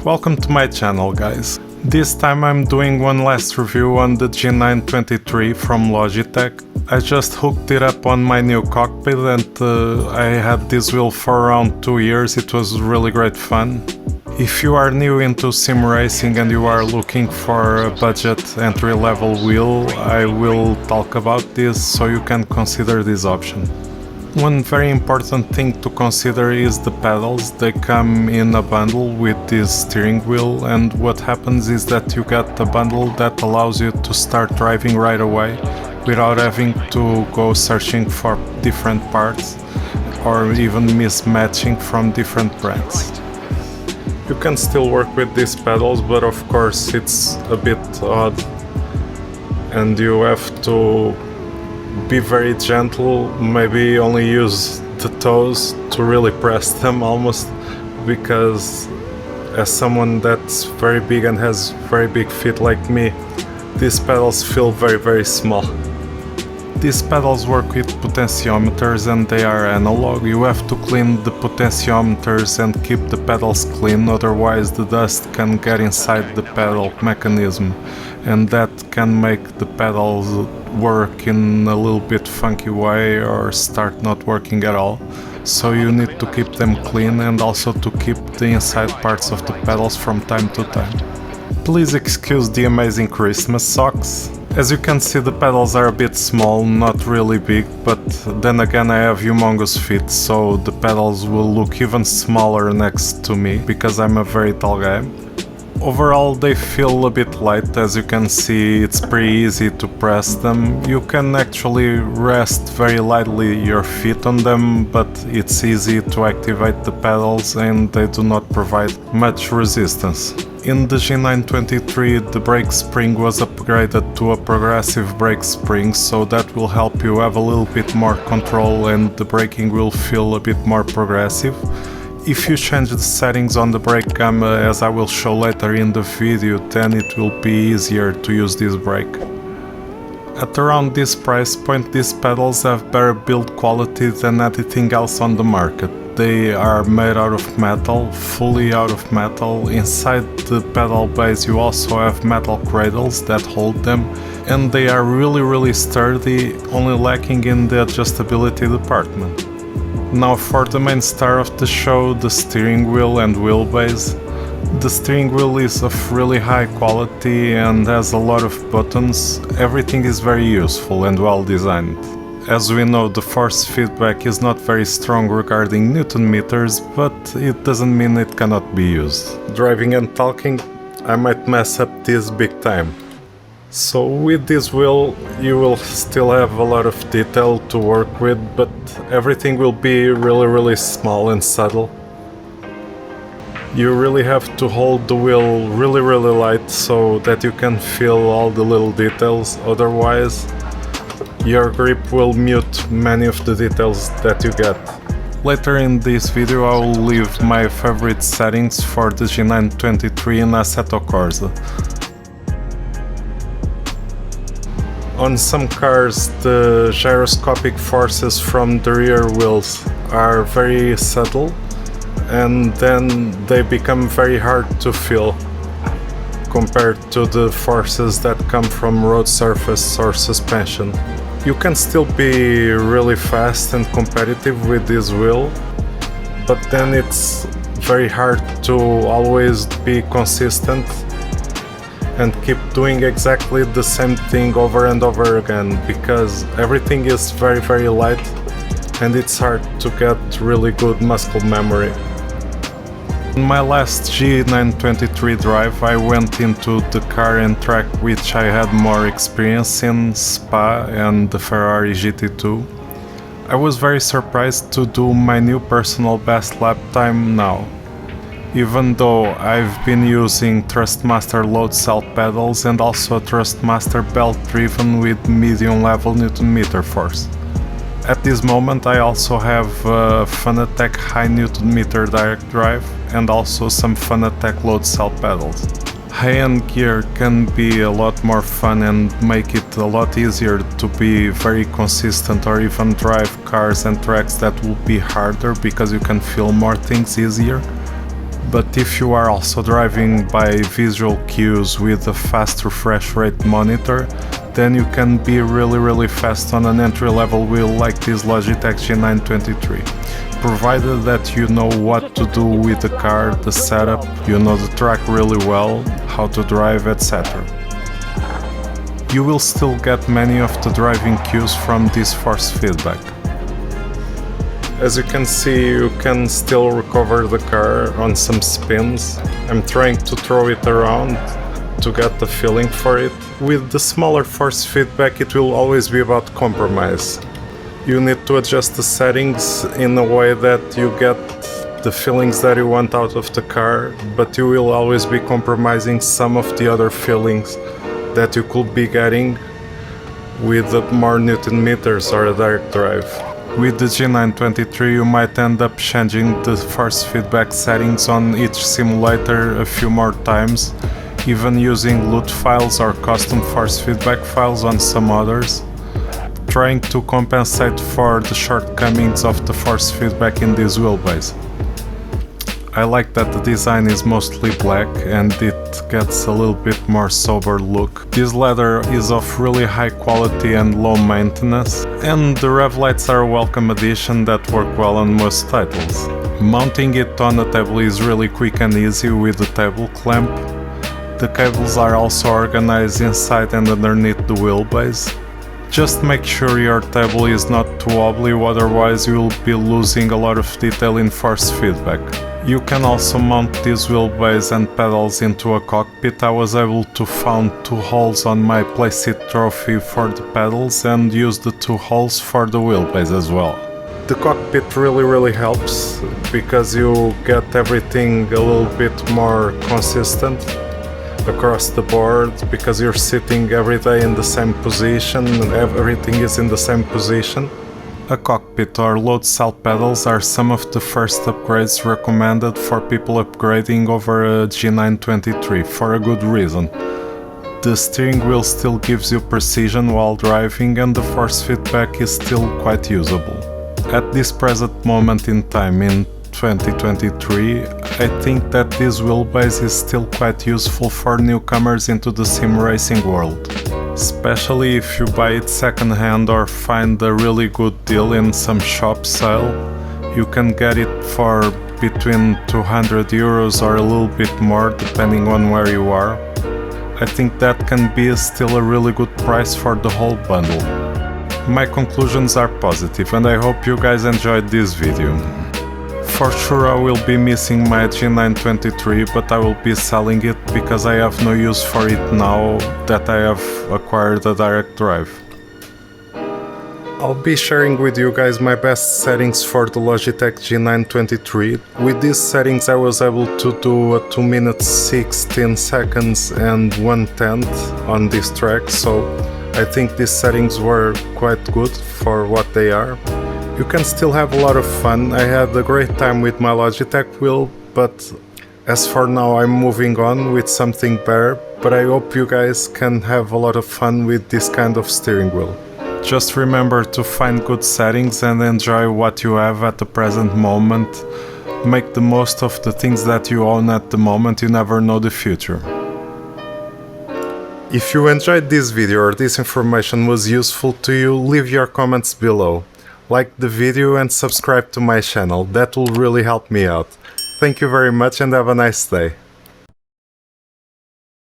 Welcome to my channel, guys. This time I'm doing one last review on the G923 from Logitech. I just hooked it up on my new cockpit and I had this wheel for around 2 years. It was really great fun. If you are new into sim racing and you are looking for a budget entry-level wheel, I will talk about this so you can consider this option. One very important thing to consider is the pedals. They come in a bundle with this steering wheel, and what happens is that you get a bundle that allows you to start driving right away without having to go searching for different parts or even mismatching from different brands. You can still work with these pedals, but of course it's a bit odd and you have to be very gentle, maybe only use the toes to really press them almost, because as someone that's very big and has very big feet like me, these pedals feel very small. These pedals work with potentiometers and they are analog. You have to clean the potentiometers and keep the pedals clean, otherwise the dust can get inside the pedal mechanism and that can make the pedals work in a little bit funky way or start not working at all. So you need to keep them clean and also to keep the inside parts of the pedals from time to time. Please excuse the amazing Christmas socks. As you can see, the pedals are a bit small, not really big, but then again I have humongous feet, so the pedals will look even smaller next to me because I'm a very tall guy. Overall they feel a bit light. As you can see, it's pretty easy to press them. You can actually rest very lightly your feet on them, but it's easy to activate the pedals and they do not provide much resistance. In the G923 the brake spring was upgraded to a progressive brake spring, so that will help you have a little bit more control and the braking will feel a bit more progressive. If you change the settings on the brake gamma, as I will show later in the video, then it will be easier to use this brake. At around this price point, these pedals have better build quality than anything else on the market. They are made out of metal, fully out of metal. Inside the pedal base you also have metal cradles that hold them, and they are really sturdy, only lacking in the adjustability department. Now for the main star of the show, the steering wheel and wheelbase. The steering wheel is of really high quality and has a lot of buttons. Everything is very useful and well designed. As we know, the force feedback is not very strong regarding Newton meters, but it doesn't mean it cannot be used. Driving and talking, I might mess up this big time. So with this wheel you will still have a lot of detail to work with, but everything will be really small and subtle. You really have to hold the wheel really light so that you can feel all the little details, otherwise your grip will mute many of the details that you get. Later in this video I will leave my favorite settings for the G923 in Assetto Corsa. On some cars the gyroscopic forces from the rear wheels are very subtle and then they become very hard to feel compared to the forces that come from road surface or suspension. You can still be really fast and competitive with this wheel, but then it's very hard to always be consistent and keep doing exactly the same thing over and over again, because everything is very light and it's hard to get really good muscle memory. In my last G923 drive I went into the car and track which I had more experience in, Spa and the Ferrari GT2. I was very surprised to do my new personal best lap time now. Even though I've been using Thrustmaster load cell pedals and also a Thrustmaster belt driven with medium level Newton meter force. At this moment I also have fanatec high Newton meter direct drive and also some fanatec load cell pedals. High-end gear can be a lot more fun and make it a lot easier to be very consistent or even drive cars and tracks that will be harder because you can feel more things easier. But if you are also driving by visual cues with a fast refresh rate monitor, then you can be really fast on an entry-level wheel like this Logitech G923. Provided that you know what to do with the car, the setup, you know the track really well, how to drive, etc. You will still get many of the driving cues from this force feedback. As you can see, you can still recover the car on some spins. I'm trying to throw it around to get the feeling for it. With the smaller force feedback, it will always be about compromise. You need to adjust the settings in a way that you get the feelings that you want out of the car, but you will always be compromising some of the other feelings that you could be getting with more Newton meters or a direct drive. With the G923 you might end up changing the force feedback settings on each simulator a few more times, even using LUT files or custom force feedback files on some others, trying to compensate for the shortcomings of the force feedback in this wheelbase. I like that the design is mostly black and it gets a little bit more sober look. This leather is of really high quality and low maintenance, and the rev lights are a welcome addition that work well on most titles. Mounting it on a table is really quick and easy with the table clamp. The cables are also organized inside and underneath the wheelbase. Just make sure your table is not too wobbly, otherwise you will be losing a lot of detail in force feedback. You can also mount this wheelbase and pedals into a cockpit. I was able to find 2 holes on my playseat trophy for the pedals and use the 2 holes for the wheelbase as well. The cockpit really helps because you get everything a little bit more consistent across the board, because you're sitting every day in the same position and everything is in the same position. A cockpit or load cell pedals are some of the first upgrades recommended for people upgrading over a G923 for a good reason. The steering wheel still gives you precision while driving and the force feedback is still quite usable. At this present moment in time in 2023, I think that this wheelbase is still quite useful for newcomers into the sim racing world. Especially if you buy it second-hand or find a really good deal in some shop sale. You can get it for between 200 euros or a little bit more depending on where you are. I think that can be still a really good price for the whole bundle. My conclusions are positive and I hope you guys enjoyed this video. For sure I will be missing my G923, but I will be selling it because I have no use for it now that I have acquired a direct drive. I'll be sharing with you guys my best settings for the Logitech G923. With these settings I was able to do a 2 minutes 16 seconds and 1/10 on this track, so I think these settings were quite good for what they are. You can still have a lot of fun. I had a great time with my Logitech wheel, but as for now I'm moving on with something better, but I hope you guys can have a lot of fun with this kind of steering wheel. Just remember to find good settings and enjoy what you have at the present moment. Make the most of the things that you own at the moment, you never know the future. If you enjoyed this video or this information was useful to you, leave your comments below. Like the video and subscribe to my channel, that will really help me out. Thank you very much and have a nice day.